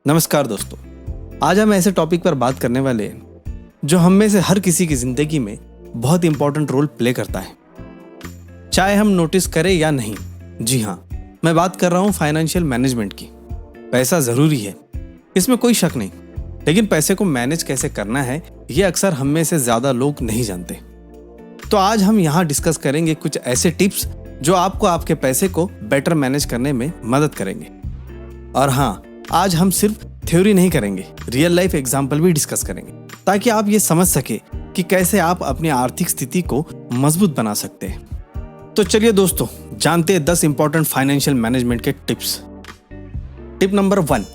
नमस्कार दोस्तों, आज हम ऐसे टॉपिक पर बात करने वाले हैं जो हम में से हर किसी की जिंदगी में बहुत इंपॉर्टेंट रोल प्ले करता है, चाहे हम नोटिस करें या नहीं। जी हाँ, मैं बात कर रहा हूँ फाइनेंशियल मैनेजमेंट की। पैसा ज़रूरी है, इसमें कोई शक नहीं, लेकिन पैसे को मैनेज कैसे करना है ये अक्सर हम में से ज़्यादा लोग नहीं जानते। तो आज हम यहाँ डिस्कस करेंगे कुछ ऐसे टिप्स जो आपको आपके पैसे को बेटर मैनेज करने में मदद करेंगे। और हाँ, आज हम सिर्फ थ्योरी नहीं करेंगे, रियल लाइफ एग्जाम्पल भी डिस्कस करेंगे ताकि आप ये समझ सके कि कैसे आप अपनी आर्थिक स्थिति को मजबूत बना सकते हैं। तो चलिए दोस्तों, जानते हैं 10 इंपॉर्टेंट फाइनेंशियल मैनेजमेंट के टिप्स। टिप नंबर 1,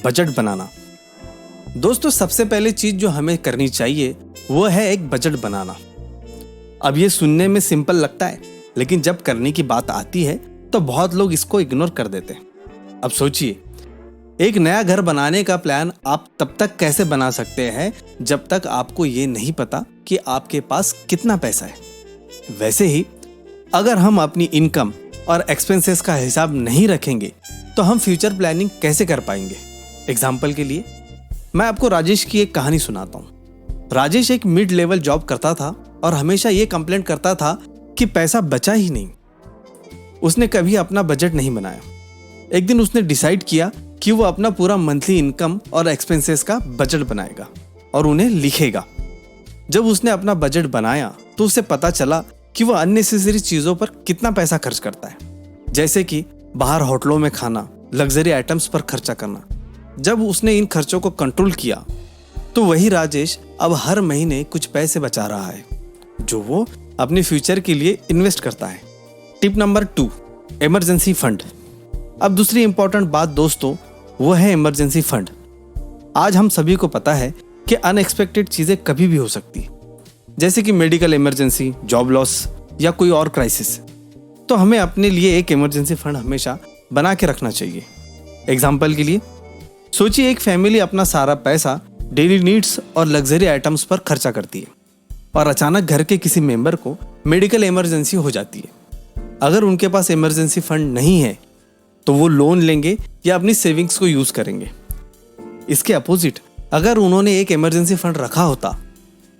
बजट बनाना। दोस्तों, सबसे पहली चीज जो हमें करनी चाहिए वो है एक बजट बनाना। अब ये सुनने में सिंपल लगता है, लेकिन जब करने की बात आती है तो बहुत लोग इसको इग्नोर कर देते हैं। अब सोचिए, एक नया घर बनाने का प्लान आप तब तक कैसे बना सकते हैं जब तक आपको ये नहीं पता कि आपके पास कितना पैसा है। वैसे ही अगर हम अपनी इनकम और एक्सपेंसेस का हिसाब नहीं रखेंगे तो हम फ्यूचर प्लानिंग कैसे कर पाएंगे। एग्जाम्पल के लिए मैं आपको राजेश की एक कहानी सुनाता हूँ। राजेश एक मिड लेवल जॉब करता था और हमेशा ये कंप्लेंट करता था कि पैसा बचा ही नहीं। उसने कभी अपना बजट नहीं बनाया। एक दिन उसने डिसाइड किया कि वो अपना पूरा मंथली इनकम और एक्सपेंसेस का बजट बनाएगा और उन्हें लिखेगा। जब उसने अपना बजट बनाया तो उसे पता चला कि वो अननेसेसरी चीज़ों पर कितना पैसा खर्च करता है, जैसे कि बाहर होटलों में खाना, लग्जरी आइटम्स पर खर्चा करना। जब उसने इन खर्चों को कंट्रोल किया तो वही राजेश अब हर महीने कुछ पैसे बचा रहा है जो वो अपने फ्यूचर के लिए इन्वेस्ट करता है। Tip number 2, emergency fund. अब दूसरी इंपॉर्टेंट बात दोस्तों, वो है इमरजेंसी फंड। आज हम सभी को पता है कि अनएक्सपेक्टेड चीज़ें कभी भी हो सकती है, जैसे कि मेडिकल इमरजेंसी, जॉब लॉस या कोई और क्राइसिस। तो हमें अपने लिए एक इमरजेंसी फंड हमेशा बना के रखना चाहिए। एग्जाम्पल के लिए सोचिए, एक फैमिली अपना सारा पैसा डेली नीड्स और लग्जरी आइटम्स पर खर्चा करती है और अचानक घर के किसी मेंबर को मेडिकल इमरजेंसी हो जाती है। अगर उनके पास इमरजेंसी फंड नहीं है तो वो लोन लेंगे या अपनी सेविंग्स को यूज करेंगे। इसके अपोजिट अगर उन्होंने एक इमरजेंसी फंड रखा होता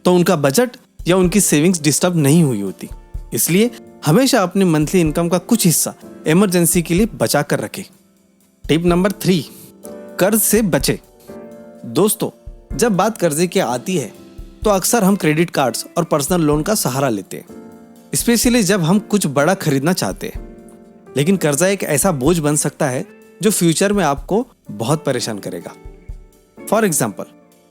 तो उनका बजट या उनकी सेविंग्स डिस्टर्ब नहीं हुई होती। इसलिए हमेशा अपनी मंथली इनकम का कुछ हिस्सा इमरजेंसी के लिए बचा कर रखें। टिप नंबर 3, कर्ज से बचे। दोस्तों, जब बात कर्जे की आती है तो अक्सर हम क्रेडिट कार्ड्स और पर्सनल लोन का सहारा लेते हैं, स्पेशली जब हम कुछ बड़ा खरीदना चाहते हैं। लेकिन कर्जा एक ऐसा बोझ बन सकता है जो फ्यूचर में आपको बहुत परेशान करेगा। फॉर एग्जाम्पल,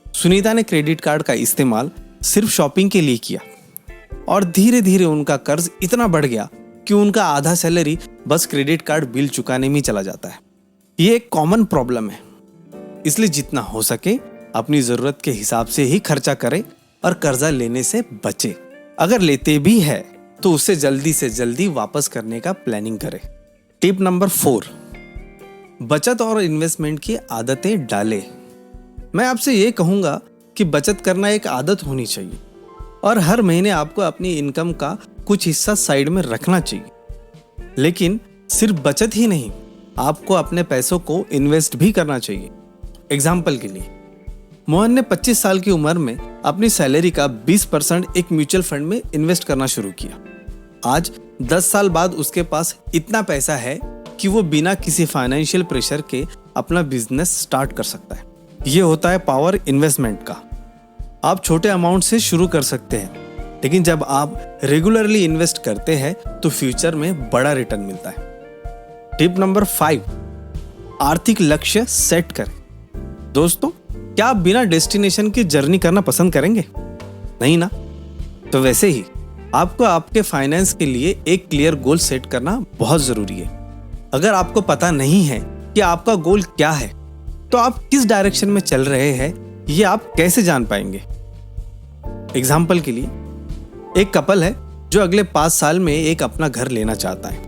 सुनीता ने क्रेडिट कार्ड का इस्तेमाल सिर्फ शॉपिंग के लिए किया और धीरे धीरे उनका कर्ज इतना बढ़ गया कि उनका आधा सैलरी बस क्रेडिट कार्ड बिल चुकाने में ही चला जाता है। ये एक कॉमन प्रॉब्लम है, इसलिए जितना हो सके अपनी ज़रूरत के हिसाब से ही खर्चा करें और कर्जा लेने से बचे। अगर लेते भी है तो उसे जल्दी से जल्दी वापस करने का प्लानिंग करें। टिप नंबर 4, बचत और इन्वेस्टमेंट की आदतें डालें। मैं आपसे ये कहूँगा कि बचत करना एक आदत होनी चाहिए और हर महीने आपको अपनी इनकम का कुछ हिस्सा साइड में रखना चाहिए। लेकिन सिर्फ बचत ही नहीं, आपको अपने पैसों को इन्वेस्ट भी करना चाहिए। एग्जाम्पल के लिए मोहन ने 25 साल की उम्र में अपनी सैलरी का 20% एक म्यूचुअल फंड में इन्वेस्ट करना शुरू किया। आज 10 साल बाद उसके पास इतना पैसा है कि वो बिना किसी फाइनेंशियल प्रेशर के अपना बिजनेस स्टार्ट कर सकता है। ये होता है पावर इन्वेस्टमेंट का। आप छोटे अमाउंट से शुरू कर सकते हैं, लेकिन जब आप रेगुलरली इन्वेस्ट करते हैं तो फ्यूचर में बड़ा रिटर्न मिलता है। टिप नंबर 5, आर्थिक लक्ष्य सेट करें। दोस्तों, क्या आप बिना डेस्टिनेशन की जर्नी करना पसंद करेंगे? नहीं ना? तो वैसे ही आपको आपके फाइनेंस के लिए एक क्लियर गोल सेट करना बहुत जरूरी है। अगर आपको पता नहीं है कि आपका गोल क्या है तो आप किस डायरेक्शन में चल रहे हैं ये आप कैसे जान पाएंगे। एग्जाम्पल के लिए एक कपल है जो अगले 5 साल में एक अपना घर लेना चाहता है।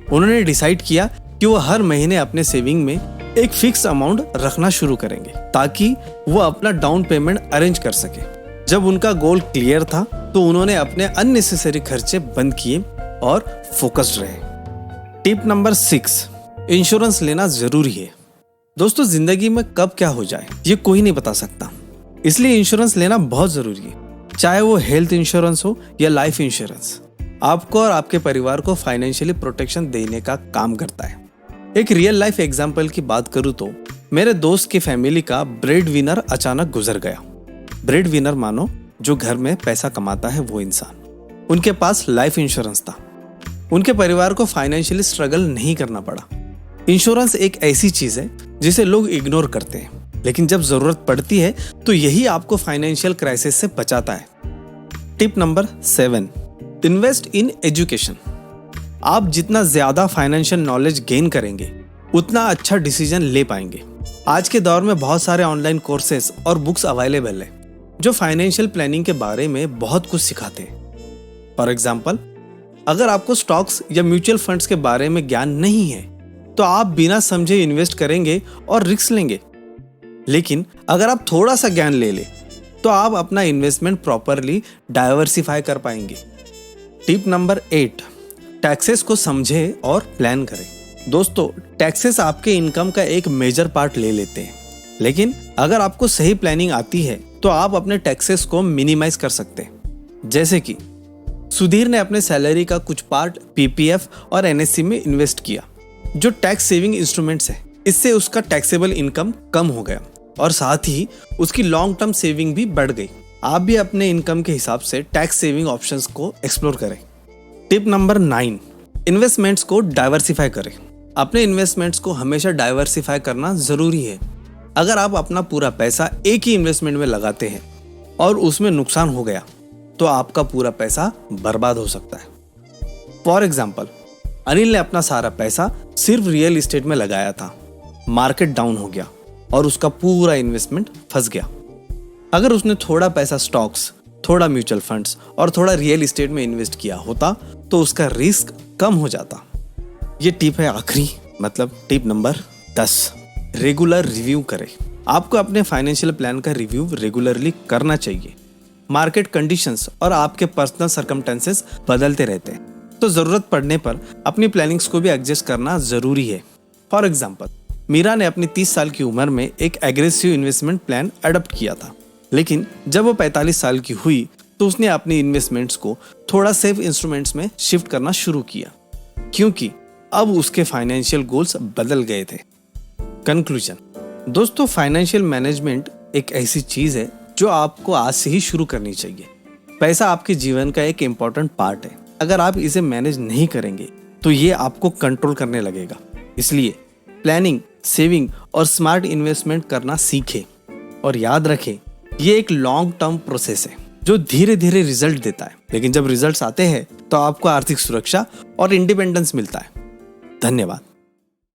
उन्होंने डिसाइड किया कि वो हर महीने अपने सेविंग में एक फिक्स अमाउंट रखना शुरू करेंगे ताकि वो अपना डाउन पेमेंट अरेंज कर सके। जब उनका गोल क्लियर था तो उन्होंने अपने अननेसेसरी खर्चे बंद किए और फोकस्ड रहे। टिप नंबर 6, इंश्योरेंस लेना जरूरी है। दोस्तों, जिंदगी में कब क्या हो जाए ये कोई नहीं बता सकता, इसलिए इंश्योरेंस लेना बहुत जरूरी है। चाहे वो हेल्थ इंश्योरेंस हो या लाइफ इंश्योरेंस, आपको और आपके परिवार को फाइनेंशियली प्रोटेक्शन देने का काम करता है। एक रियल लाइफ एग्जांपल की बात करूं तो मेरे दोस्त की फैमिली का ब्रेड विनर अचानक गुजर गया। ब्रेड विनर मानो जो घर में पैसा कमाता है वो इंसान। उनके पास लाइफ इंश्योरेंस था। उनके परिवार को फाइनेंशियली स्ट्रगल नहीं करना पड़ा। इंश्योरेंस एक ऐसी चीज है जिसे लोग इग्नोर करते हैं, लेकिन जब जरूरत पड़ती है तो यही आपको फाइनेंशियल क्राइसिस से बचाता है। Tip number 7, invest in education. आप जितना ज्यादा फाइनेंशियल नॉलेज गेन करेंगे उतना अच्छा डिसीजन ले पाएंगे। आज के दौर में बहुत सारे ऑनलाइन कोर्सेज और बुक्स अवेलेबल है जो फाइनेंशियल प्लानिंग के बारे में बहुत कुछ सिखाते हैं। फॉर एग्जाम्पल, अगर आपको स्टॉक्स या म्यूचुअल फंड्स के बारे में ज्ञान नहीं है तो आप बिना समझे इन्वेस्ट करेंगे और रिस्क लेंगे। लेकिन अगर आप थोड़ा सा ज्ञान ले ले तो आप अपना इन्वेस्टमेंट प्रॉपरली डाइवर्सिफाई कर पाएंगे। टिप नंबर 8, टैक्सेस को समझे और प्लान करें। दोस्तों, टैक्सेस आपके इनकम का एक मेजर पार्ट ले लेते हैं, लेकिन अगर आपको सही प्लानिंग आती है तो आप अपने टैक्सेस को मिनिमाइज कर सकते हैं। जैसे कि सुधीर ने अपने सैलरी का कुछ पार्ट पीपीएफ और एनएससी में इन्वेस्ट किया, जो टैक्स सेविंग इंस्ट्रूमेंट्स है। इससे उसका टैक्सेबल इनकम कम हो गया और साथ ही उसकी लॉन्ग टर्म सेविंग भी बढ़ गई। आप भी अपने इनकम के हिसाब से टैक्स सेविंग ऑप्शंस को एक्सप्लोर करें। टिप नंबर 9, इन्वेस्टमेंट्स को डाइवर्सिफाई करें। अपने इन्वेस्टमेंट्स को हमेशा डाइवर्सिफाई करना जरूरी है। अगर आप अपना पूरा पैसा एक ही इन्वेस्टमेंट में लगाते हैं और उसमें नुकसान हो गया तो आपका पूरा पैसा बर्बाद हो सकता है। फॉर एग्जाम्पल, अनिल ने अपना सारा पैसा सिर्फ रियल एस्टेट में लगाया था। मार्केट डाउन हो गया और उसका पूरा इन्वेस्टमेंट फंस गया। अगर उसने थोड़ा पैसा स्टॉक्स, थोड़ा म्यूचुअल फंड्स और थोड़ा रियल एस्टेट में इन्वेस्ट किया होता तो उसका रिस्क कम हो जाता। ये टिप है आखिरी, मतलब टिप नंबर 10, रेगुलर रिव्यू करें। आपको अपने फाइनेंशियल प्लान का रिव्यू रेगुलरली करना चाहिए। मार्केट कंडीशंस और आपके पर्सनल सर्कमस्टेंसेस बदलते रहते हैं, तो जरूरत पड़ने पर अपनी प्लानिंग्स को भी एडजस्ट करना जरूरी है। फॉर एग्जाम्पल, मीरा ने अपनी 30 साल की उम्र में एक एग्रेसिव इन्वेस्टमेंट प्लान अडॉप्ट किया था, लेकिन जब वो 45 साल की हुई तो उसने अपनी इन्वेस्टमेंट्स को थोड़ा सेफ इंस्ट्रूमेंट्स में शिफ्ट करना शुरू किया, क्योंकि अब उसके फाइनेंशियल गोल्स बदल गए थे। कंक्लूजन, दोस्तों, फाइनेंशियल मैनेजमेंट एक ऐसी चीज है जो आपको आज से ही शुरू करनी चाहिए। पैसा आपके जीवन का एक इम्पॉर्टेंट पार्ट है। अगर आप इसे मैनेज नहीं करेंगे तो ये आपको कंट्रोल करने लगेगा। इसलिए प्लानिंग, सेविंग और स्मार्ट इन्वेस्टमेंट करना सीखें और याद रखें, ये एक लॉन्ग टर्म प्रोसेस है जो धीरे धीरे रिजल्ट देता है, लेकिन जब रिजल्ट्स आते हैं तो आपको आर्थिक सुरक्षा और इंडिपेंडेंस मिलता है। धन्यवाद।